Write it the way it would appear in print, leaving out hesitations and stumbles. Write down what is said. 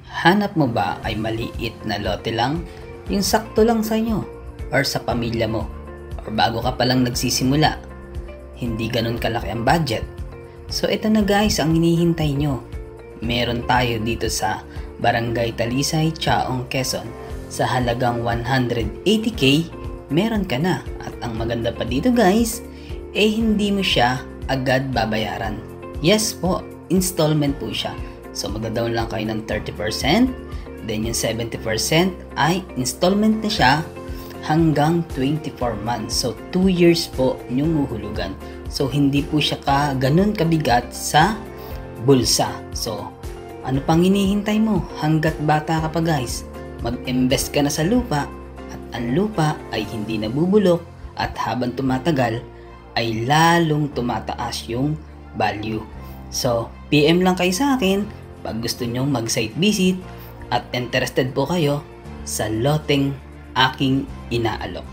Hanap mo ba ay maliit na lote lang? Yung sakto lang sa inyo or sa pamilya mo? Or bago ka palang nagsisimula? Hindi ganun kalaki ang budget. So ito na guys ang hinihintay nyo. Meron tayo dito sa Barangay Talisay, Chaong, Quezon. Sa halagang 180k, meron ka na. At ang maganda pa dito guys, hindi mo siya agad babayaran. Yes po, installment po siya. So magda-down lang kayo ng 30%, then yung 70% ay installment na siya hanggang 24 months. So 2 years po yung huhulugan. So hindi po siya ganun kabigat sa bulsa. So ano pang hinihintay mo? Hanggat bata ka pa guys, mag-invest ka na sa lupa at ang lupa ay hindi nabubulok at habang tumatagal ay lalong tumataas yung value. So PM lang kayo sa akin pag gusto nyong mag-site visit at interested po kayo sa loteng aking inaalok.